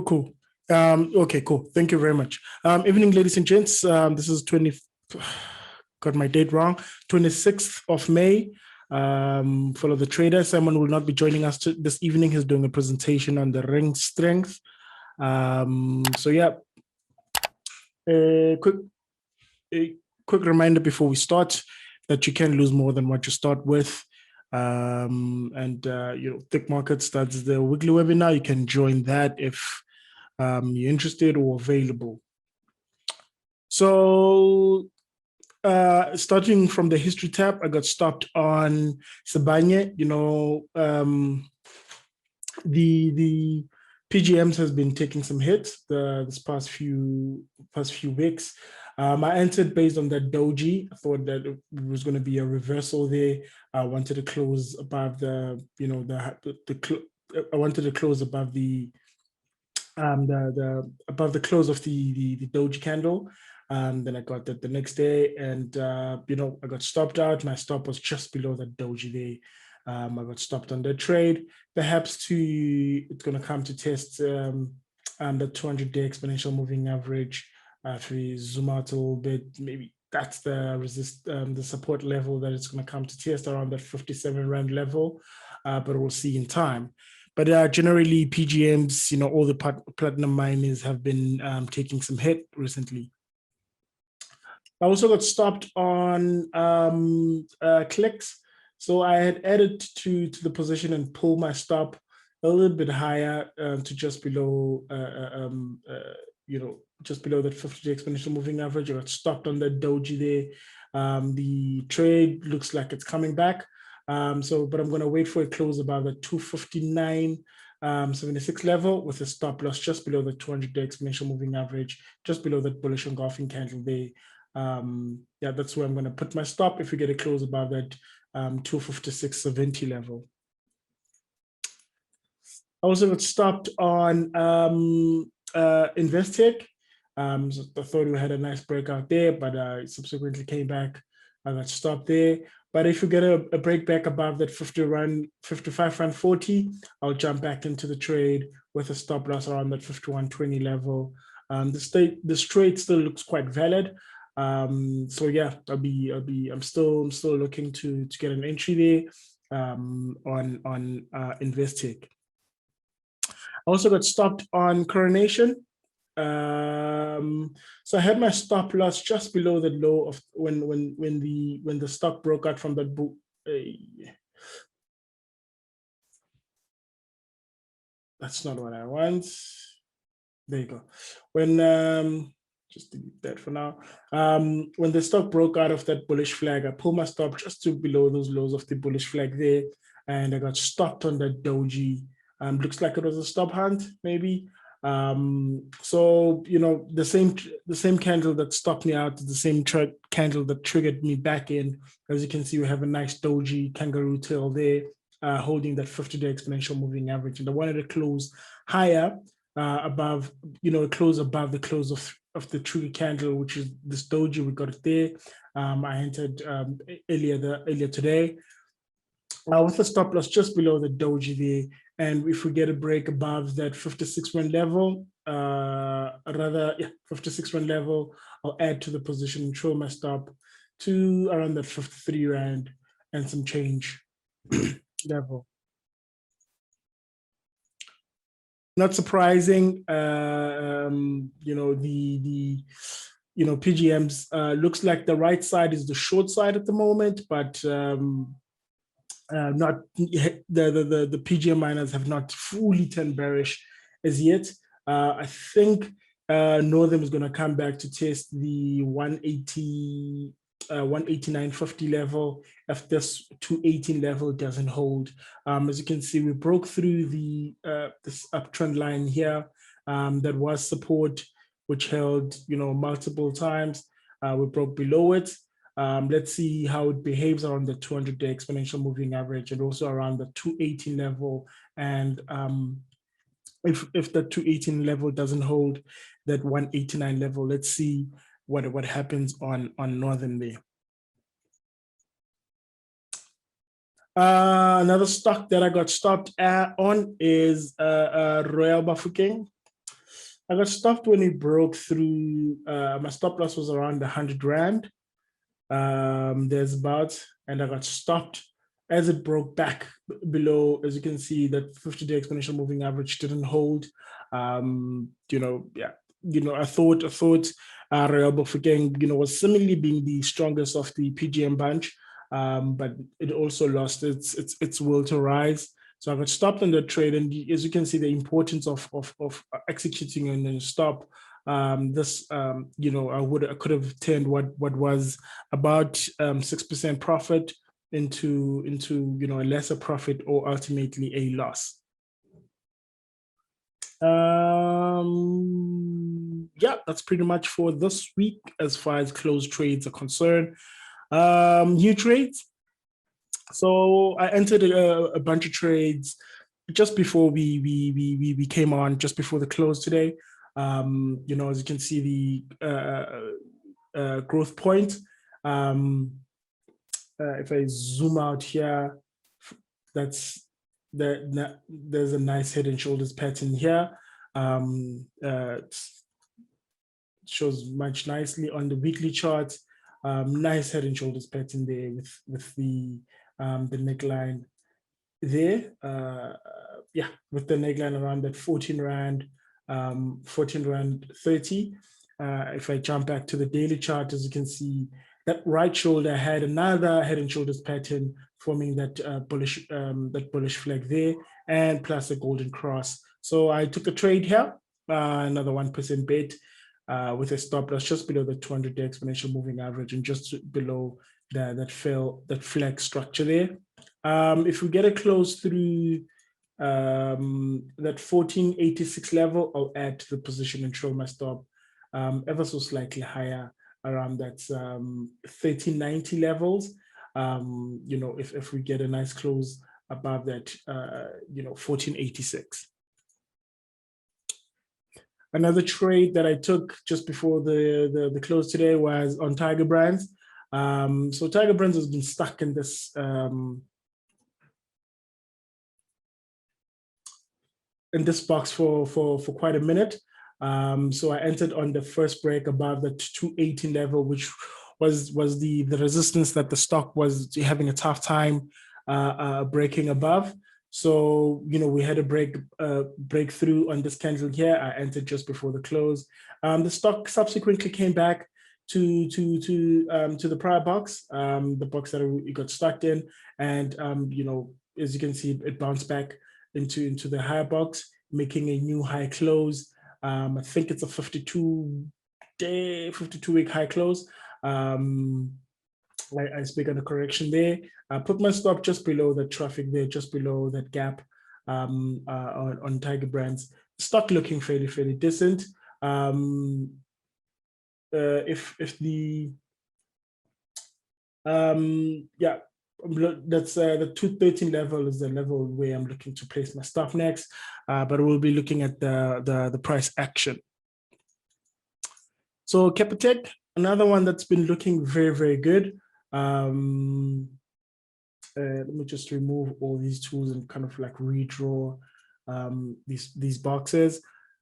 Cool. Okay, cool. Thank you very much. Evening, ladies and gents. This is got my date wrong, 26th of May. Follow the trader. Simon will not be joining us this evening. He's doing a presentation on the ring strength. So yeah, a quick reminder before we start that you can lose more than what you start with. Thick Markets, that's the weekly webinar. You can join that if you're interested or available. So starting from the history tab, I got stopped on Nsibande. The PGMs has been taking some hits this past few weeks. I entered based on that doji. I thought that it was going to be a reversal there. I wanted to close above I wanted to close above the close of the doji candle. Then I got that the next day, and I got stopped out. My stop was just below that doji there. I got stopped on the trade. Perhaps it's going to come to test the 200-day exponential moving average. If we zoom out a little bit, maybe that's the support level that it's going to come to test around that 57 Rand level, but we'll see in time. But generally, PGMs, all the platinum miners have been taking some hit recently. I also got stopped on clicks. So I had added to the position and pulled my stop a little bit higher to just below, just below that 50-day exponential moving average. I got stopped on that doji there. The trade looks like it's coming back. But I'm going to wait for a close above the 259.76 level with a stop loss just below the 200-day exponential moving average, just below that bullish engulfing candle there. That's where I'm going to put my stop if we get a close above that 256.70 level. I also got stopped on Investec. So I thought we had a nice breakout there, but it subsequently came back. I got stopped there. But if we get a break back above that 55.40, I'll jump back into the trade with a stop loss around that 51.20 level. The trade still looks quite valid. So yeah, I'm still looking to get an entry there on Investec. I also got stopped on Coronation. So I had my stop loss just below the low of when the stock broke out from that book. That's not what I want. There you go. When just delete that for now. When the stock broke out of that bullish flag, I pulled my stop just to below those lows of the bullish flag there, and I got stopped on that doji. Looks like it was a stop hunt, maybe. So the same candle that stopped me out is the same candle that triggered me back in. As you can see, we have a nice doji kangaroo tail there, holding that 50-day exponential moving average, and I wanted to close higher above, close above the close of the trigger candle, which is this doji. We got it there. I entered earlier today with a stop loss just below the doji there. And if we get a break above that 56 Rand level, 56 Rand level, I'll add to the position and show my stop to around that 53 Rand and some change level. Not surprising, PGMs looks like the right side is the short side at the moment, but not the PGM miners have not fully turned bearish as yet. I think Northern is going to come back to test the 189.50 level if this 218 level doesn't hold. As you can see, we broke through this uptrend line here that was support, which held multiple times. We broke below it. Let's see how it behaves around the 200-day exponential moving average and also around the 218 level. And if the 218 level doesn't hold, that 189 level, let's see what happens on Northern there. Another stock that I got stopped on is Royal Bafokeng. I got stopped when it broke through. My stop loss was around 100 Rand. There's about, and I got stopped as it broke back below. As you can see, that 50-day exponential moving average didn't hold. I thought Royal Bafokeng, was seemingly being the strongest of the PGM bunch, but it also lost its will to rise. So I got stopped on the trade, and as you can see, the importance of executing on a stop. I could have turned what was about 6% profit into a lesser profit, or ultimately a loss. That's pretty much for this week as far as closed trades are concerned. New trades. So I entered a bunch of trades just before we came on, just before the close today. As you can see, the growth point. If I zoom out here, there's a nice head and shoulders pattern here. It shows much nicely on the weekly chart. Nice head and shoulders pattern there with the neckline there. With the neckline around that 14 Rand 30. If I jump back to the daily chart, as you can see, that right shoulder had another head and shoulders pattern forming that bullish flag there, and plus a golden cross. So I took a trade here, another 1% bet, with a stop loss just below the 200-day exponential moving average and just below that flag structure there. If we get a close through that 1486 level, I'll add to the position and show my stop ever so slightly higher around that 1390 levels. If we get a nice close above that 1486. Another trade that I took just before the close today was on Tiger Brands. So Tiger Brands has been stuck in this box for quite a minute. So I entered on the first break above the 280 level, which was the resistance that the stock was having a tough time breaking above. So we had a breakthrough on this candle here. I entered just before the close. The stock subsequently came back to the prior box, the box that it got stuck in, and as you can see, it bounced back into the higher box, making a new high close. I think it's a 52-week high close. I speak on the correction there. I put my stop just below the traffic there, just below that gap on Tiger Brands. Stock looking fairly decent. If the that's the 213 level is the level where I'm looking to place my stop next, but we'll be looking at the price action. So Capitec, another one that's been looking very good. Let me just remove all these tools and kind of like redraw these boxes.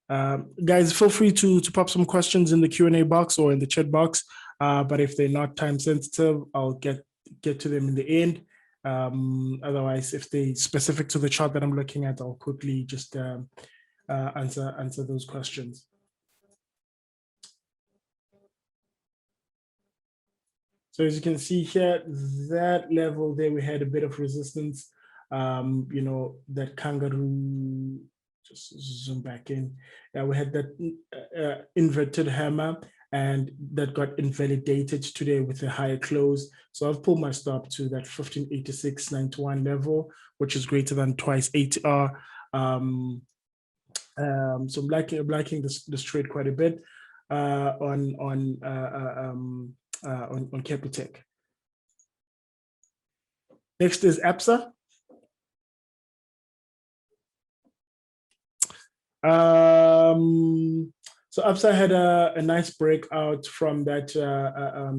Guys, feel free to pop some questions in the Q&A box or in the chat box, but if they're not time sensitive, I'll get to them in the end. Otherwise, if they're specific to the chart that I'm looking at, I'll quickly just answer those questions. So as you can see here, that level there, we had a bit of resistance. That kangaroo, just zoom back in. We had that inverted hammer, and that got invalidated today with a higher close. So I've pulled my stop to that 1586.91 level, which is greater than twice ATR. So I'm liking this trade quite a bit on Capitec. Next is Absa. So Absa had a nice breakout from that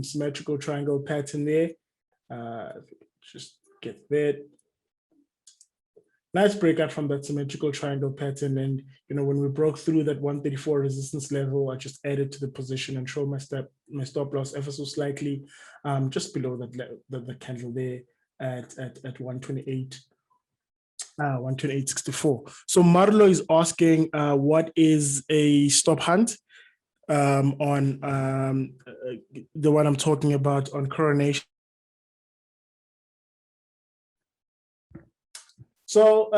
symmetrical triangle pattern there. Just get that. nice breakout from that symmetrical triangle pattern. And, when we broke through that 134 resistance level, I just added to the position and showed my stop loss ever so slightly, just below the candle there at 128. 128.64. So Marlo is asking, what is a stop hunt on the one I'm talking about on Coronation? So,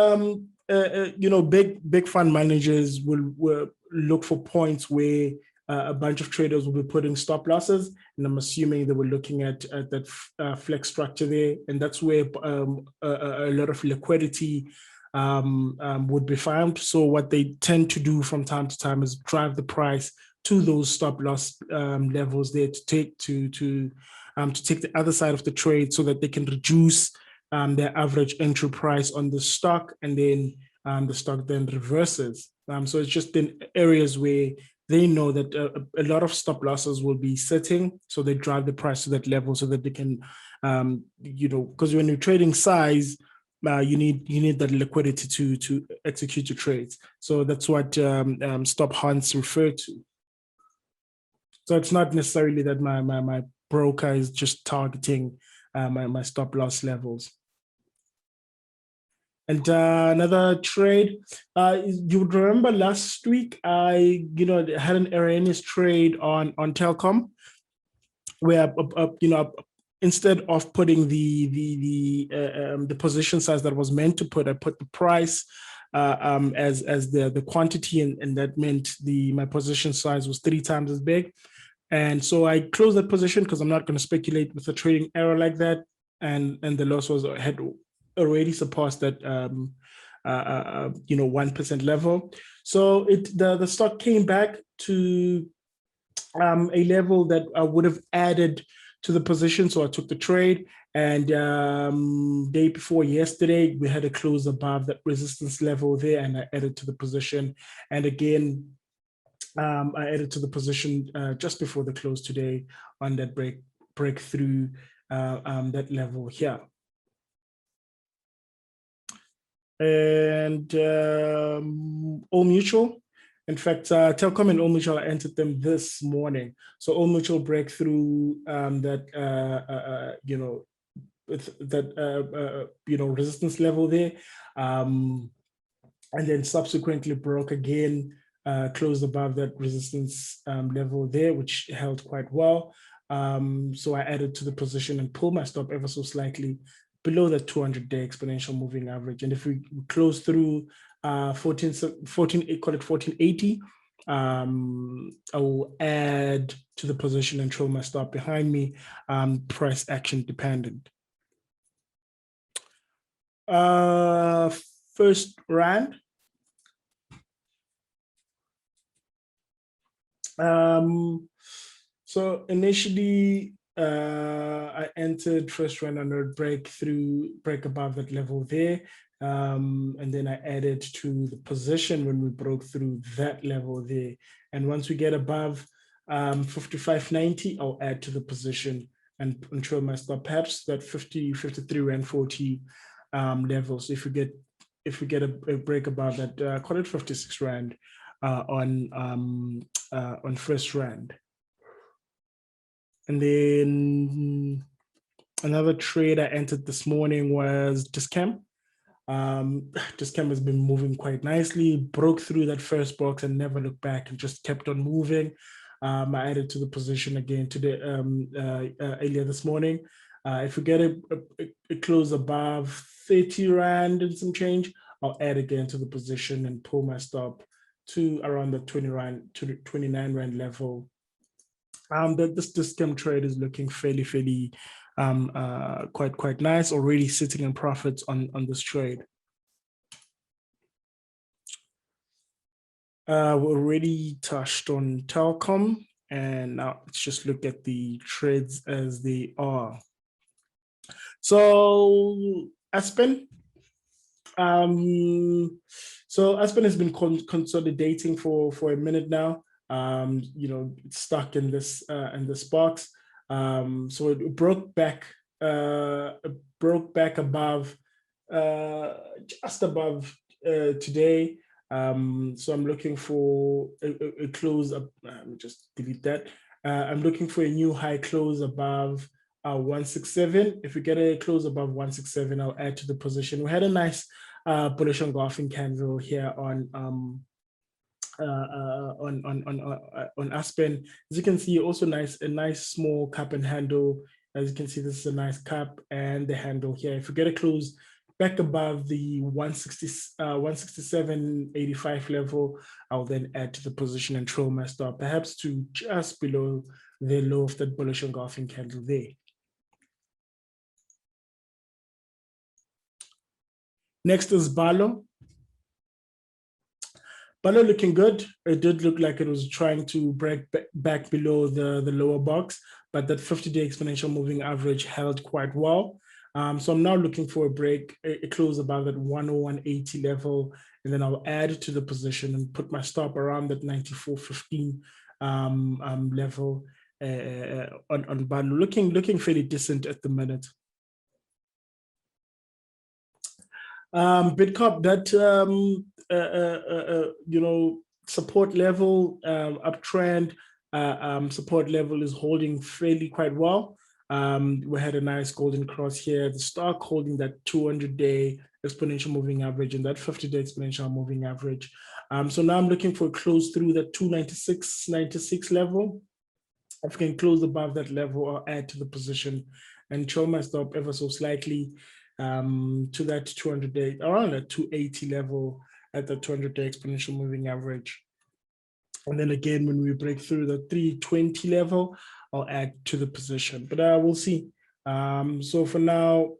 big fund managers will look for points where a bunch of traders will be putting stop losses, and I'm assuming they were looking at that flex structure there, and that's where a lot of liquidity would be found. So what they tend to do from time to time is drive the price to those stop loss levels there to take the other side of the trade, so that they can reduce their average entry price on the stock, and then the stock then reverses. So it's just in areas where they know that a lot of stop losses will be sitting, so they drive the price to that level so that they can, because when you're trading size, you need that liquidity to execute your trades. So that's what stop hunts refer to. So it's not necessarily that my broker is just targeting my stop loss levels. And another trade, you would remember last week I had an erroneous trade on Telkom, where instead of putting the position size that was meant to put, I put the price as the quantity, and that meant my position size was 3 times as big. And so I closed that position because I'm not going to speculate with a trading error like that. And the loss had already surpassed that 1% level. So the stock came back to a level that I would have added to the position. So I took the trade, and day before yesterday, we had a close above that resistance level there, and I added to the position. And again, I added to the position just before the close today on that breakthrough that level here. And Old Mutual, in fact, Telkom and Old Mutual, I entered them this morning. So Old Mutual breakthrough that with that resistance level there, and then subsequently broke again. Closed above that resistance level there, which held quite well. So I added to the position and pulled my stop ever so slightly below that 200-day exponential moving average. And if we close through 1480, I will add to the position and trail my stop behind me, price action dependent. First rand. So initially, I entered first rand on a break above that level there. And then I added to the position when we broke through that level there. And once we get above 55.90, I'll add to the position and control my stop, perhaps that 53 rand 40 level. So if we get a break above that, call it 56 rand on first rand. And then another trade I entered this morning was Discam. Discam has been moving quite nicely, broke through that first box and never looked back and just kept on moving. I added to the position again today, earlier this morning. If we get a close above 30 rand and some change, I'll add again to the position and pull my stop to around the 29 rand level. This Discam trade is looking fairly quite nice, already sitting in profits on this trade. We already touched on Telkom, and now let's just look at the trades as they are. So Aspen, Aspen has been consolidating for a minute now. It's stuck in this box. So it broke back above just above today. So I'm looking for a close up. Let me just delete that. I'm looking for a new high close above 167. If we get a close above 167, I'll add to the position. We had a nice bullish engulfing candle here on Aspen. As you can see, also a nice small cup and handle. As you can see, this is a nice cup and the handle here. If we get a close back above the 167.85 level, I'll then add to the position and trail my stop, perhaps to just below the low of that bullish engulfing candle there. Next is Balo. Balo looking good. It did look like it was trying to break back below the lower box, but that 50-day exponential moving average held quite well. So I'm now looking for a break, a close above that 101.80 level, and then I'll add to the position and put my stop around that 94.15 level on Balo. Looking fairly decent at the minute. Bitcop, that support level, uptrend support level is holding fairly quite well. We had a nice golden cross here. The stock holding that 200-day exponential moving average and that 50-day exponential moving average. So now I'm looking for a close through that 296.96 level. If I can close above that level, I'll add to the position and show my stop ever so slightly to that 200-day, around that 280 level at the 200-day exponential moving average. And then again, when we break through the 320 level, I'll add to the position, but we'll see. So for now,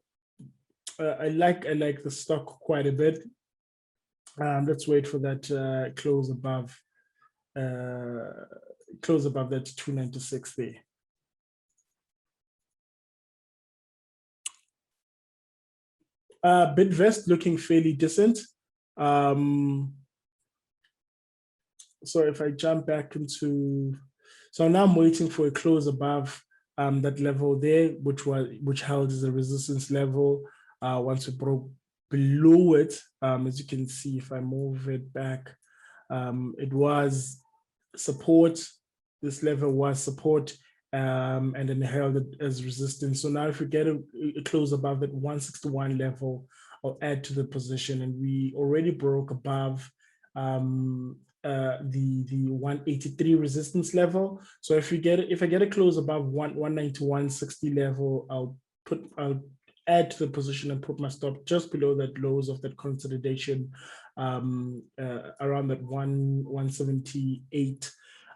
I like the stock quite a bit. Let's wait for that close above that 296 there. Bidvest looking fairly decent. So if I jump back into, so now I'm waiting for a close above that level there, which held as a resistance level. Once we broke below it, as you can see, if I move it back, it was support. This level was support, and then held it as resistance. So now if we get a close above that 161 level, I'll add to the position, and we already broke above the 183 resistance level. So if I get a close above 191.60 level, I'll add to the position and put my stop just below that lows of that consolidation, around that 178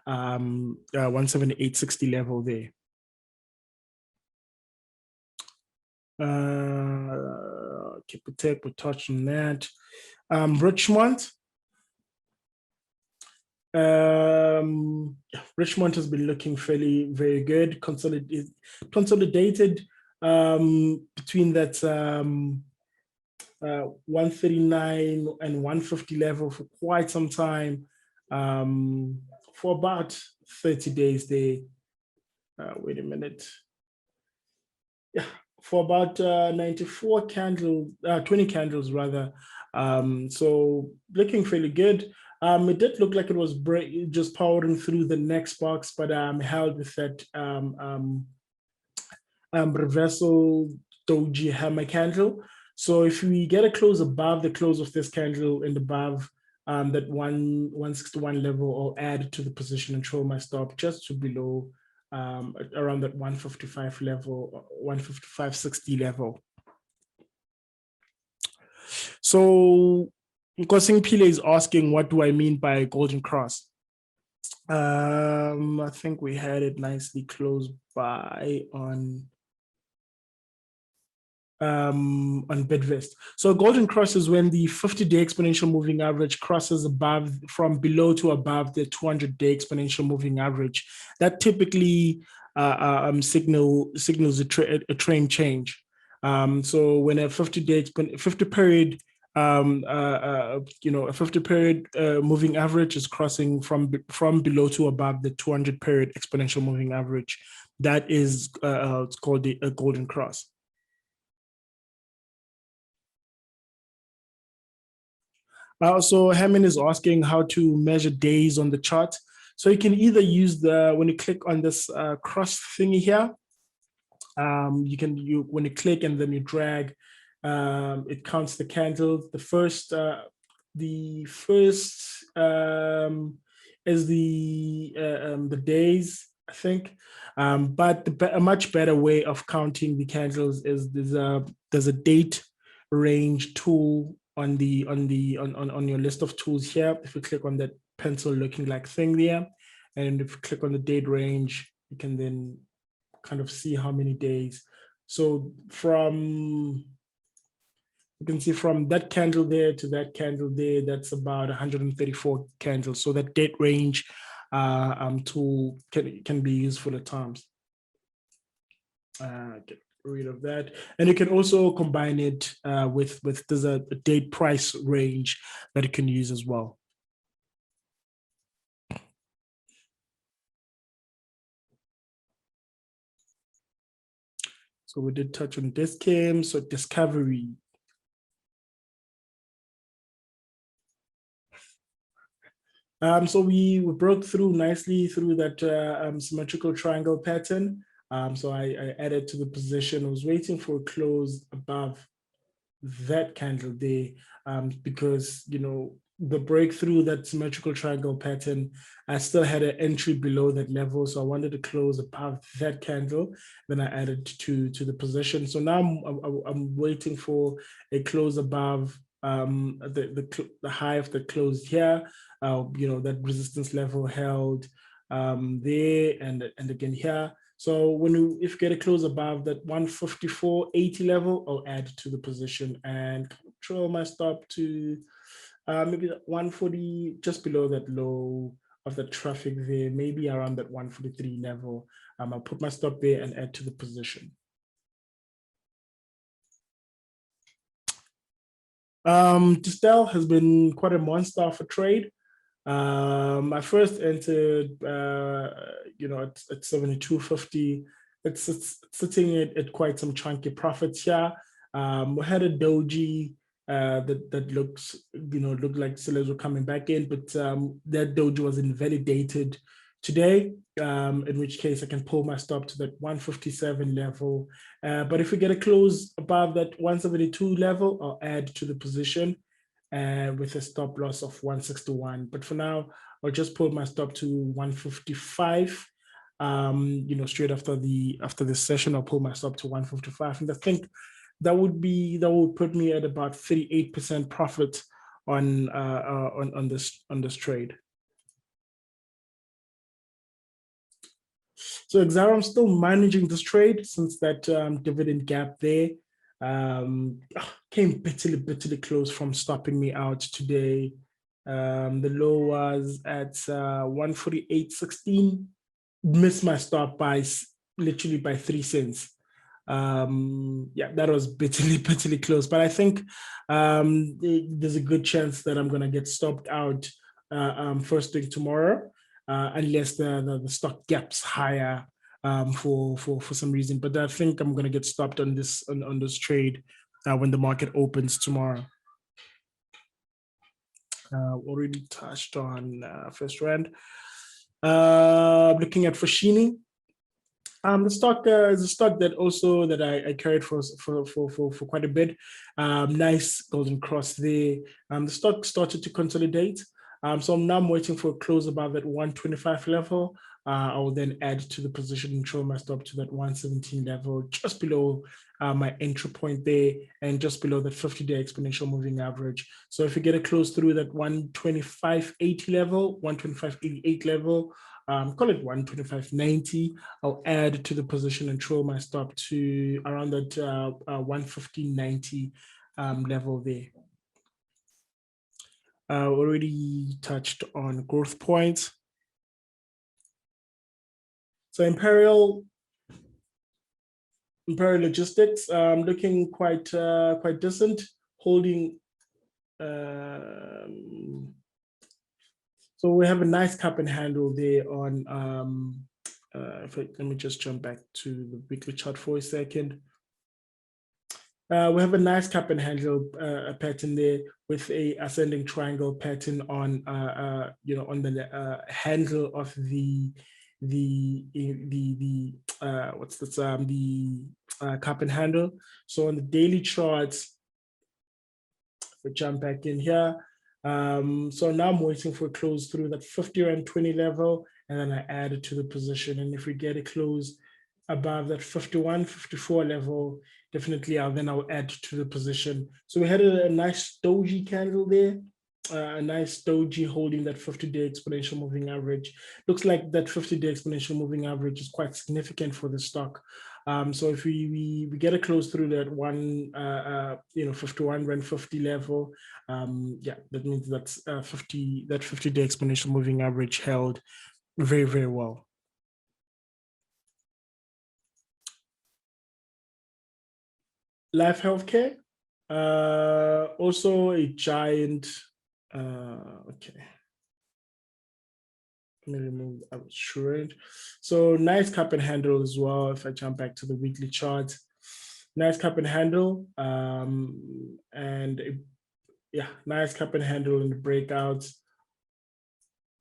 178.60 level there. Capitec, we're touching that. Richmond. Richmond has been looking very good, consolidated between that 139 and 150 level for quite some time, for about 30 days there. Wait a minute. Yeah, for about 94 candles, 20 candles rather. So looking fairly good. It did look like it was just powering through the next box, but held with that reversal doji hammer candle. So if we get a close above the close of this candle and above that 161 level, I'll add to the position and show my stop just to below around that 155 level, 155.60 level. So Nkosing Pile is asking, what do I mean by golden cross? I think we had it nicely close by on Bidvest. So golden cross is when the 50-day exponential moving average crosses from below to above the 200-day exponential moving average. That typically signals a trend change. So when a 50 period a 50 period moving average is crossing from below to above the 200 period exponential moving average, that is it's called a golden cross. So Hammond is asking how to measure days on the chart. So you can either use when you click on this cross thingy here, when you click and then you drag, it counts the candles. The first is the days, I think. But a much better way of counting the candles is there's a date range tool on your list of tools here. If you click on that pencil looking like thing there, and if you click on the date range, you can then kind of see how many days. So you can see from that candle there to that candle there, that's about 134 candles. So that date range tool can be useful at times. Get rid of that. And you can also combine it with there's a date price range that you can use as well. So we did touch on this came, so discovery. So we broke through nicely through that symmetrical triangle pattern. So I added to the position. I was waiting for a close above that candle there because, the breakthrough that symmetrical triangle pattern, I still had an entry below that level. So I wanted to close above that candle. Then I added to the position. So now I'm waiting for a close above the high of the close here. That resistance level held there and again here. So if you get a close above that 154.80 level, I'll add to the position and control my stop to maybe 140, just below that low of the traffic there, maybe around that 143 level. I'll put my stop there and add to the position. Distel has been quite a monster of a trade. I first entered, at 72.50. It's sitting at quite some chunky profits here. We had a doji that looked like sellers were coming back in, but that doji was invalidated today, in which case I can pull my stop to that 157 level. But if we get a close above that 172 level, I'll add to the position with a stop loss of 161. But for now, I'll just pull my stop to 155. Straight after this session, I'll pull my stop to 155, and I think that would put me at about 38% profit on this trade. So Exara, I'm still managing this trade since that dividend gap there came bitterly close from stopping me out today. The low was at 148.16. Missed my stop by literally by 3 cents. That was bitterly close. But I think there's a good chance that I'm gonna get stopped out first thing tomorrow, unless the stock gaps higher for some reason. But I think I'm gonna get stopped on this trade when the market opens tomorrow. Already touched on first rand. Looking at Foschini. The stock is a stock that I carried for quite a bit. Nice golden cross there. The stock started to consolidate. So now I'm waiting for a close above that 125 level. I will then add to the position and show my stop to that 117 level, just below my entry point there, and just below that 50-day exponential moving average. So if you get a close through that 125.80 level, 125.88 level, call it 125.90, I'll add to the position and throw my stop to around that 115.90 level there. Already touched on growth points. So Imperial Logistics, looking quite decent, holding. So we have a nice cup and handle there on. Let me just jump back to the weekly chart for a second. We have a nice cup and handle pattern there with a ascending triangle pattern on on the handle of the what's this the cup and handle. So on the daily charts, we jump back in here. So now I'm waiting for a close through that 50 and 20 level, and then I add it to the position. And if we get a close above that 51, 54 level, definitely I'll add to the position. So we had a nice doji candle there, a nice doji holding that 50-day exponential moving average. Looks like that 50-day exponential moving average is quite significant for the stock. So if we get a close through that 51 rand 50 level, yeah, that means that's 50-day exponential moving average held very, very well. Life Healthcare, also a giant. Okay, let me remove. I was sure. So nice cup and handle as well. If I jump back to the weekly chart, nice cup and handle, and yeah, nice cup and handle in the breakouts.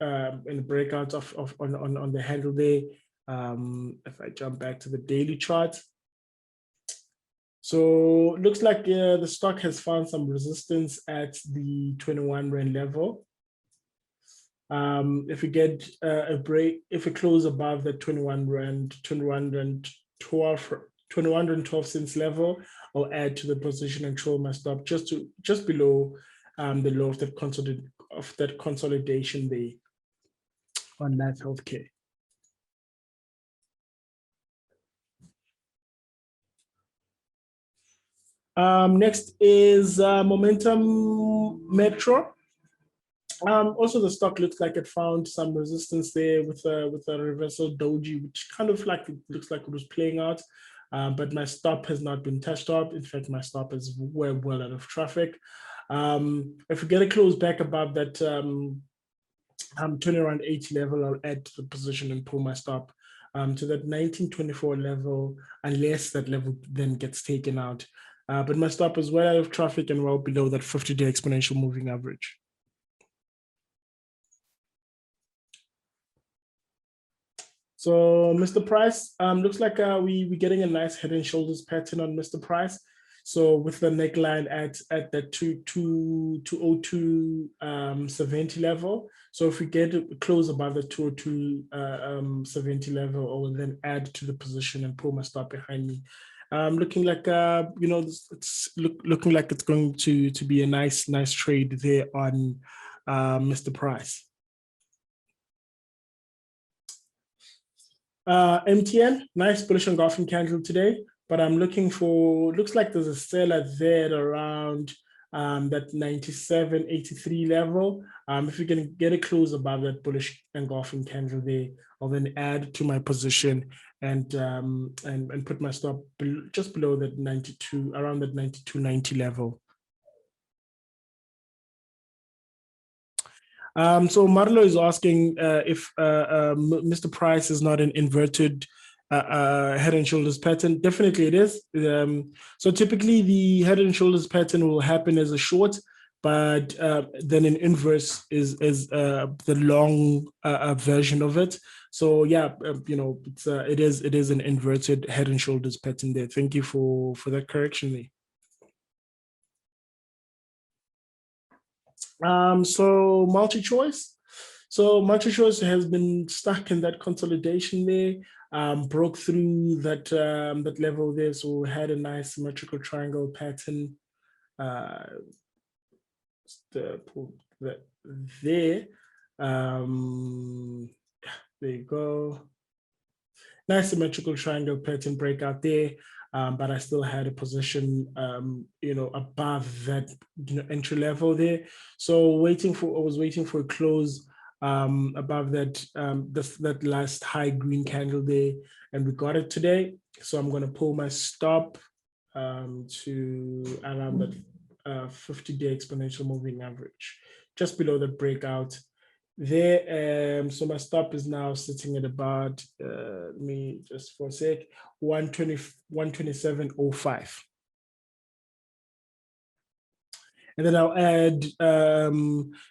In the breakouts on the handle there. If I jump back to the daily chart. So it looks like the stock has found some resistance at the 21 rand level. If we get a break, if we close above the 21 rand 12 cents level, I'll add to the position and control my stop just below the low of that consolidation there on Life Healthcare. Next is Momentum Metro. Also, the stock looks like it found some resistance there with a reversal doji, which kind of like it looks like it was playing out. But my stop has not been touched up. In fact, my stop is well out of traffic. If we get a close back above that 20 around 80 level, I'll add to the position and pull my stop to that 1924 level, unless that level then gets taken out. But my stop is well out of traffic and well below that 50-day exponential moving average. So Mr. Price, looks like we're getting a nice head and shoulders pattern on Mr. Price. So with the neckline at the 202.70 level. So if we get close above the 202.70 level, I will then add to the position and pull my stop behind me. Looking like it's looking like it's going to be a nice trade there on Mr. Price. MTN, nice bullish engulfing candle today, but I'm looking for, looks like there's a seller there around that 97.83 level. If we can get a close above that bullish engulfing candle there, I'll then add to my position and put my stop just below that 92, around that 92.90 level. So Marlo is asking if Mr. Price is not an inverted head and shoulders pattern. Definitely it is. So typically the head and shoulders pattern will happen as a short, but then an inverse is the long version of it. So yeah, it is an inverted head and shoulders pattern there. Thank you for that correction there. So multi-choice. So multi-choice has been stuck in that consolidation there, broke through that level there. So we had a nice symmetrical triangle pattern. There. There you go. Nice symmetrical triangle pattern breakout there. But I still had a position, above that, entry level there. So I was waiting for a close above that, that last high green candle there, and we got it today. So I'm going to pull my stop to around that 50-day exponential moving average, just below the breakout there. So my stop is now sitting at about let me just for a sec, 127.05. And then I'll add,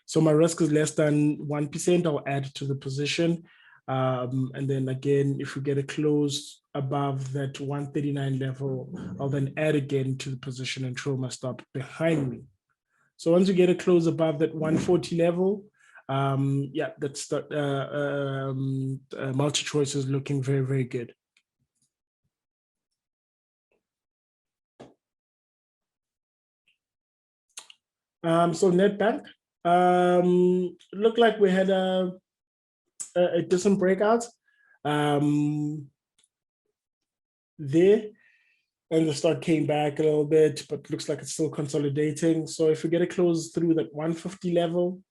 so my risk is less than 1%, I'll add to the position. And then again, if we get a close above that 139 level, I'll then add again to the position and throw my stop behind me. So once you get a close above that 140 level, yeah, that's the multi-choice is looking very, very good. So Nedbank, looked like we had a decent breakout there, and the stock came back a little bit, but looks like it's still consolidating. So if we get a close through that 150 level,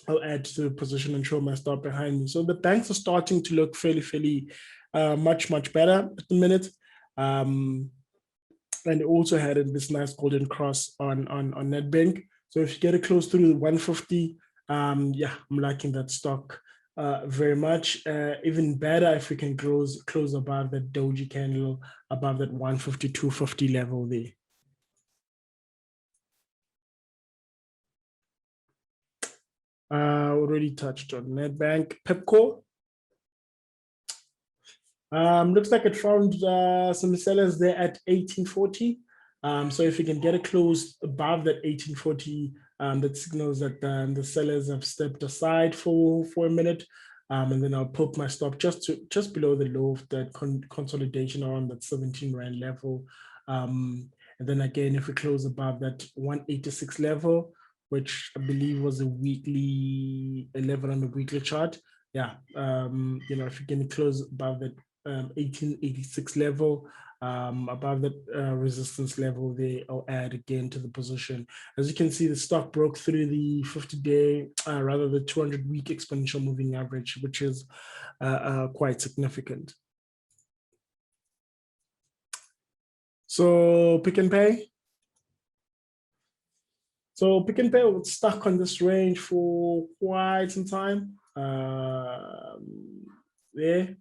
I'll add to the position and show my stop behind me. So the banks are starting to look fairly much better at the minute. And it also had this nice golden cross on Nedbank. So if you get it close through the 150, yeah, I'm liking that stock very much. Even better if we can close above that doji candle, above that 150, 250 level there. Already touched on Nedbank. Pepco. Looks like it found some sellers there at 1840. So if you can get a close above that 1840, that signals that the sellers have stepped aside for a minute. And then I'll put my stop just below the low of that consolidation around that 17 Rand level. And then again, if we close above that 186 level, which I believe was a weekly level on the weekly chart. Yeah, you know, if you can close above that 1886 level, above that resistance level there, I'll add again to the position. As you can see, the stock broke through the 50-day, rather the 200-week exponential moving average, which is quite significant. So Pick n Pay. So Pick n Pay was stuck on this range for quite some time. There.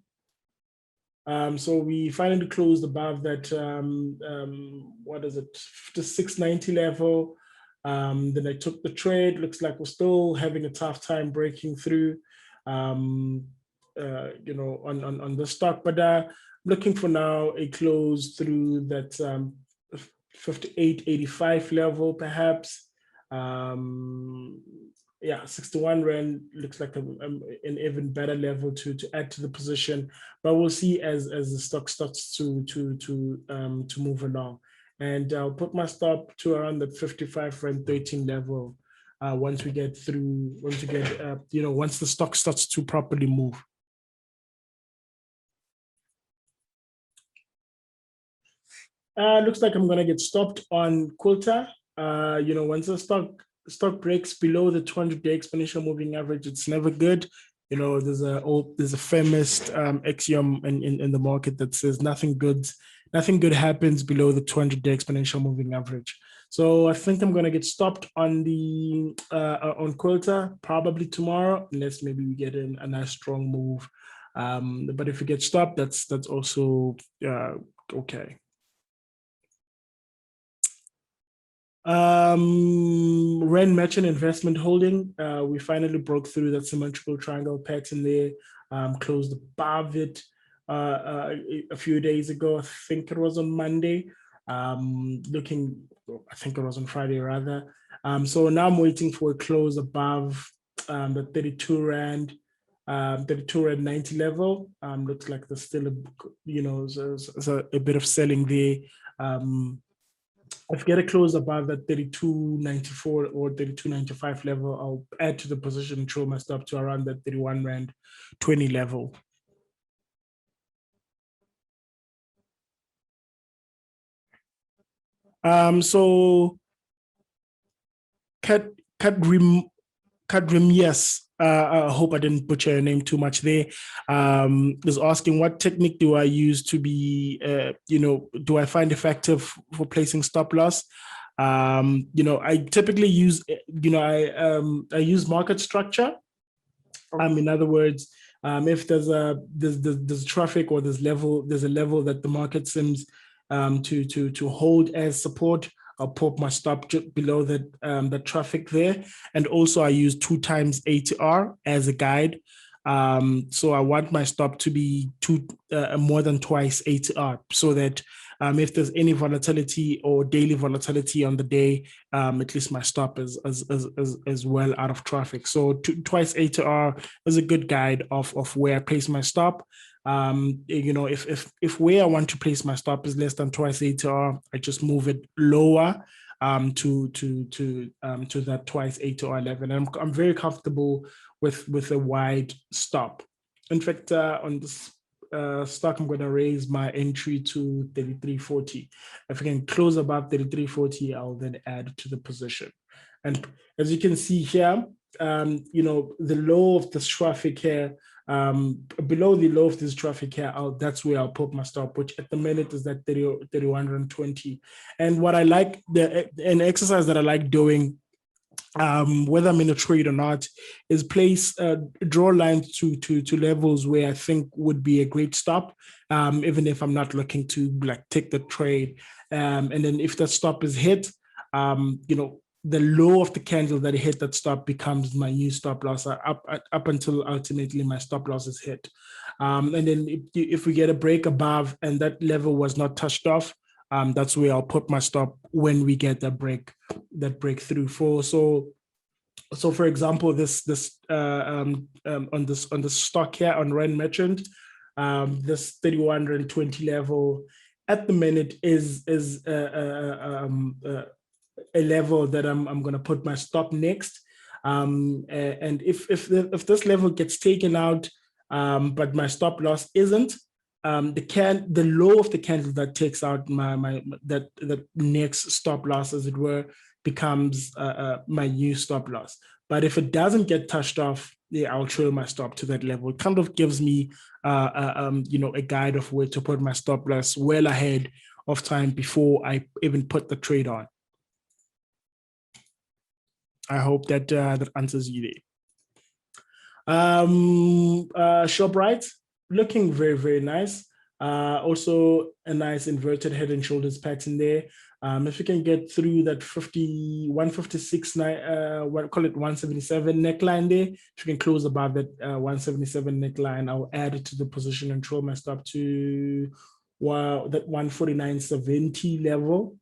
So we finally closed above that, what is it, 5690 level. Then I took the trade. Looks like we're still having a tough time breaking through, you know, on the stock. But looking for now a close through that 5885 level, perhaps. Yeah, 61 Rand looks like an even better level to add to the position, but we'll see as the stock starts to move along. And I'll put my stop to around the 55 Rand 13 level once we get through, you know, once the stock starts to properly move. Looks like I'm gonna get stopped on Quilter. You know, once the stock breaks below the 200-day exponential moving average, it's never good. You know, there's a famous axiom in the market that says nothing good happens below the 200-day exponential moving average. So I think I'm gonna get stopped on the on Quilter probably tomorrow, unless maybe we get in a nice strong move. But if we get stopped, that's also okay. Rand Merchant Investment Holding, we finally broke through that symmetrical triangle pattern there, closed above it a few days ago. I think it was on Monday, I think it was on Friday rather. So now I'm waiting for a close above the 32 Rand 90 level. Looks like there's still a bit of selling there. If I get a close above that 32.94 or 32.95 level, I'll add to the position and throw my stop to around that 31 Rand 20 level. So Kadrim, yes. I hope I didn't butcher your name too much there. Is asking, what technique do I use to be, do I find effective for placing stop loss? I typically use, I use market structure. In other words, if there's traffic or there's a level that the market seems to hold as support, I'll pop my stop just below the traffic there. And also I use 2 times ATR as a guide. So I want my stop to be more than twice ATR, so that if there's any volatility or daily volatility on the day, at least my stop is well out of traffic. So twice ATR is a good guide of where I place my stop. If where I want to place my stop is less than twice ATR, I just move it lower to that twice ATR level. And I'm very comfortable with a wide stop. In fact, on this stock, I'm going to raise my entry to 33.40. If I can close above 33.40, I'll then add to the position. And as you can see here, the low of this traffic here, below the low of this traffic here, that's where I'll put my stop, which at the minute is at 3120. And what I like, an exercise that I like doing, whether I'm in a trade or not, is draw lines to levels where I think would be a great stop, even if I'm not looking to take the trade. And then if that stop is hit, the low of the candle that hit that stop becomes my new stop loss up until ultimately my stop loss is hit. And then if we get a break above and that level was not touched off, that's where I'll put my stop when we get that breakthrough. So for example, this on this stock here on Rand Merchant, this 3120 level at the minute is a level that I'm going to put my stop next. And if this level gets taken out, but my stop loss isn't, the low of the candle that takes out that next stop loss, as it were, becomes my new stop loss. But if it doesn't get touched off, I'll trail my stop to that level. It kind of gives me a guide of where to put my stop loss well ahead of time before I even put the trade on. I hope that that answers you there. ShopRite, looking very, very nice. Also a nice inverted head and shoulders pattern there. If you can get through that 156, call it 177 neckline there, if you can close above that 177 neckline, I'll add it to the position and throw my stop to that 149.70 level.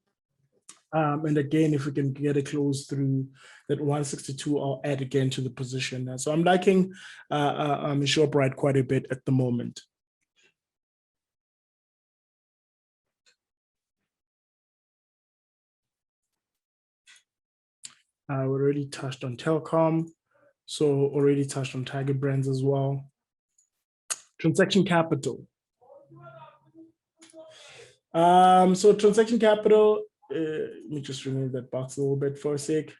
And again, if we can get a close through that 162, I'll add again to the position. So I'm liking ShopRite quite a bit at the moment. We already touched on telecom, so already touched on Tiger Brands as well. Transaction capital. So transaction capital, let me just remove that box a little bit for a sec.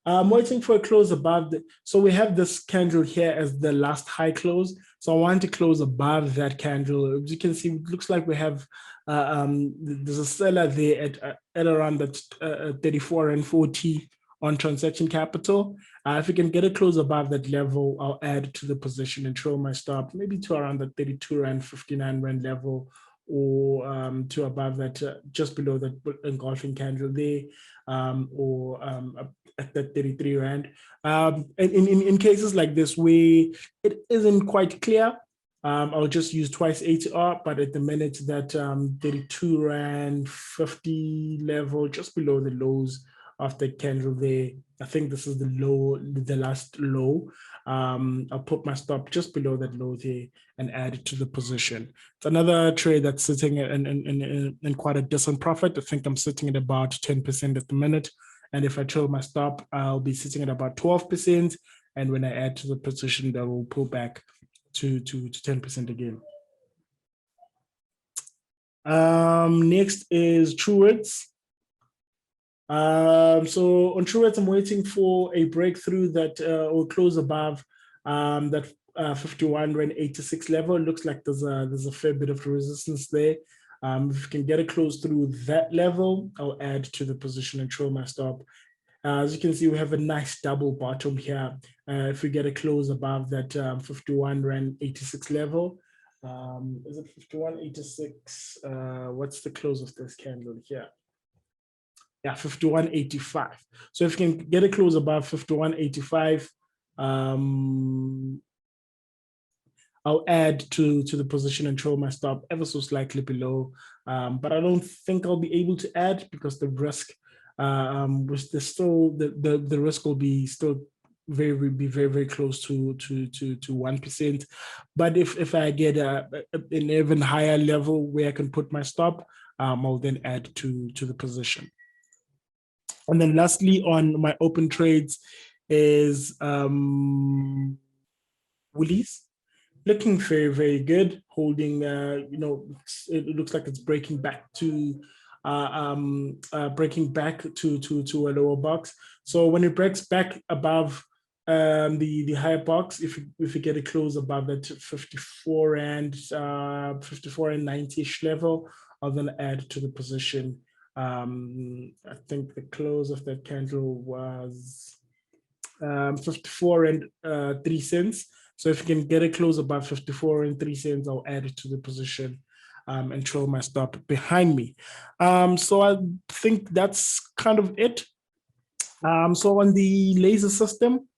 I'm waiting for a close above so we have this candle here as the last high close. So I want to close above that candle. As you can see, it looks like we have there's a seller there at around that 34.40 on transaction capital. If we can get a close above that level, I'll add to the position and throw my stop maybe to around the 32.59 Rand level, or to above that, just below that engulfing candle there, or at that 33 Rand. In cases like this where it isn't quite clear, I'll just use twice ATR, but at the minute that 32 Rand 50 level, just below the lows of the candle there, I think this is the last low. I'll put my stop just below that low there and add it to the position. It's another trade that's sitting in quite a decent profit. I think I'm sitting at about 10% at the minute. And if I trail my stop, I'll be sitting at about 12%. And when I add to the position, that will pull back to 10% again. Next is Truworths. So on Truworths, I'm waiting for a breakthrough that will close above that 51.86 level. It looks like there's a fair bit of resistance there. If you can get a close through that level, I'll add to the position and throw my stop. As you can see, we have a nice double bottom here. If we get a close above that 51.86 level, is it 51.86? What's the close of this candle here? yeah, 51.85. So if you can get a close above 51.85, I'll add to the position and throw my stop ever so slightly below. But I don't think I'll be able to add because the risk was still the risk will be still very close to 1%. But if I get an even higher level where I can put my stop, I'll then add to the position. And then lastly, on my open trades is Woolies. Looking very good, holding, it looks like it's breaking back to a lower box. So when it breaks back above the higher box, if we get a close above that 54 and 90-ish level, I'll then add to the position. I think the close of that candle was 54 and 3 cents. So if you can get a close above 54 and 3 cents, I'll add it to the position and throw my stop behind me. So I think that's kind of it. So on the laser system,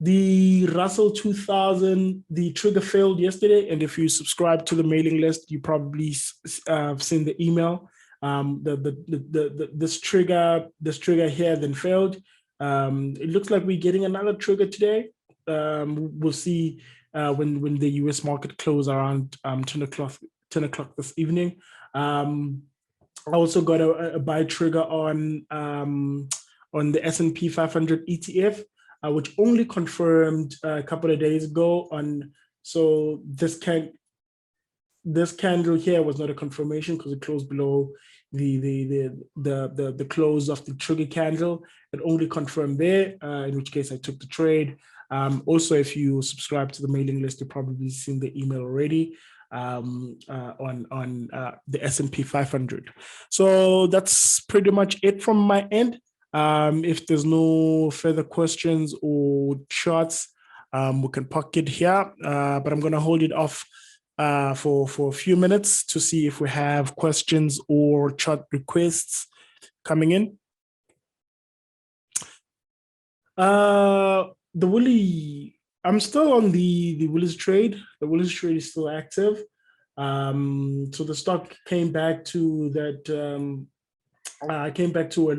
the Russell 2000, the trigger failed yesterday. And if you subscribe to the mailing list, you probably seen the email. This trigger here then failed. It looks like we're getting another trigger today. We'll see when the US market close around 10 o'clock this evening. I also got a buy trigger on the S&P 500 ETF, which only confirmed a couple of days ago. So this candle here was not a confirmation because it closed below the close of the trigger candle. It only confirmed there, in which case I took the trade. Also, if you subscribe to the mailing list, you've probably seen the email already on the S&P 500. So that's pretty much it from my end. If there's no further questions or charts, we can park it here, but I'm going to hold it off for a few minutes to see if we have questions or chart requests coming in. The Woolly, I'm still on the Woolies trade. The Woolies trade is still active. So the stock came back to that. Came back to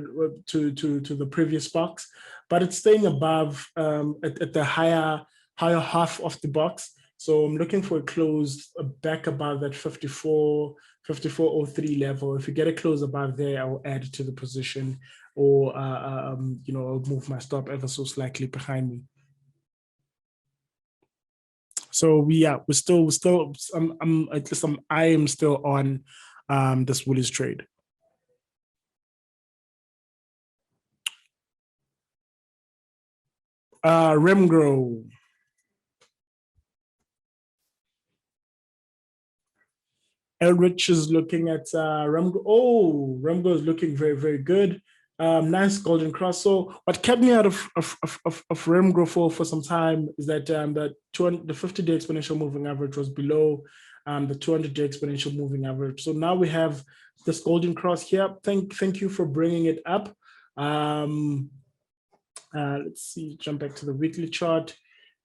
the previous box, but it's staying above at the higher half of the box. So I'm looking for a close back above that 54.03 level. If you get a close above there, I'll add to the position, or I'll move my stop ever so slightly behind me. So I am still on this Woolies trade. Remgro. Elrich is looking at Remgro. Oh, Remgro is looking very good. Nice golden cross. So what kept me out of Remgro for some time is that the 50-day exponential moving average was below the 200-day exponential moving average. So now we have this golden cross here. Thank you for bringing it up. Let's see, jump back to the weekly chart.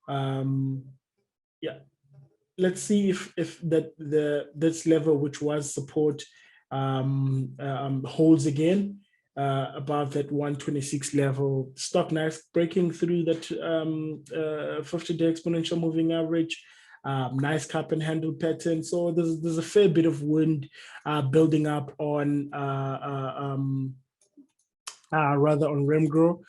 Yeah, let's see if this level, which was support, holds again above that 126 level. Stock nice breaking through that 50-day exponential moving average. Nice cup and handle pattern. So there's a fair bit of wind building up on rather on Remgro.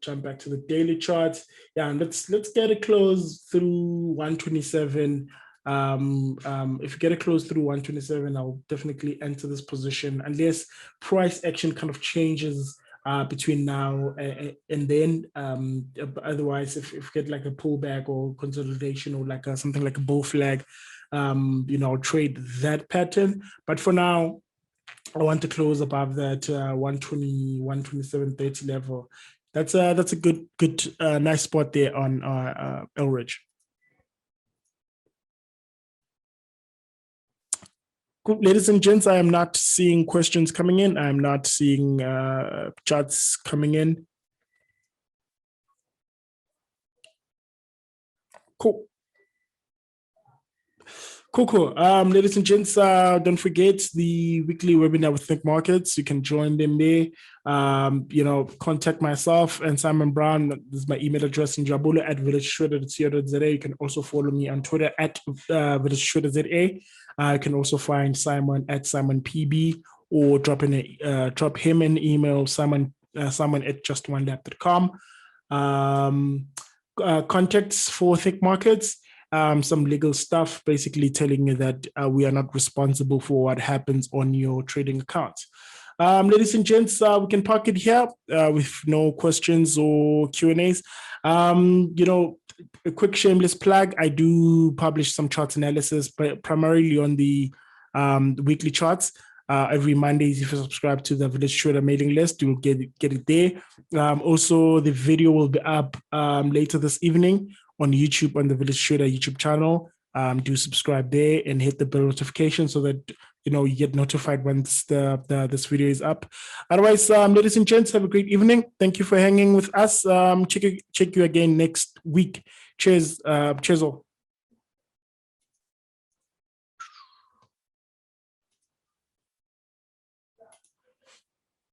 Jump back to the daily chart. Yeah, and let's get a close through 127. If you get a close through 127, I'll definitely enter this position unless price action kind of changes between now and then. Otherwise, if you get like a pullback or consolidation or like something like a bull flag, I'll trade that pattern. But for now, I want to close above that 127.30 level. That's a good nice spot there on Elridge. Cool. Ladies and gents, I am not seeing questions coming in. I am not seeing charts coming in. Cool. Cool. Ladies and gents, don't forget the weekly webinar with Think Markets. You can join them there. Contact myself and Simon Brown. This is my email address, Njabulo at villageshredder.co.za. You can also follow me on Twitter at villageshredder.za. You can also find Simon at SimonPB, or drop him an email, Simon at justonelab.com. Contacts for Think Markets. Some legal stuff, basically telling you that we are not responsible for what happens on your trading account. Ladies and gents, we can park it here with no questions or Q&As. A quick shameless plug. I do publish some chart analysis, but primarily on the weekly charts. Every Mondays, if you subscribe to the Village Trader mailing list, you'll get it there. Also, the video will be up later this evening on YouTube, on the Village Trader YouTube channel. Do subscribe there and hit the bell notification so that you get notified once this video is up. Otherwise, ladies and gents, have a great evening. Thank you for hanging with us. Check you again next week. Cheers. Cheers all.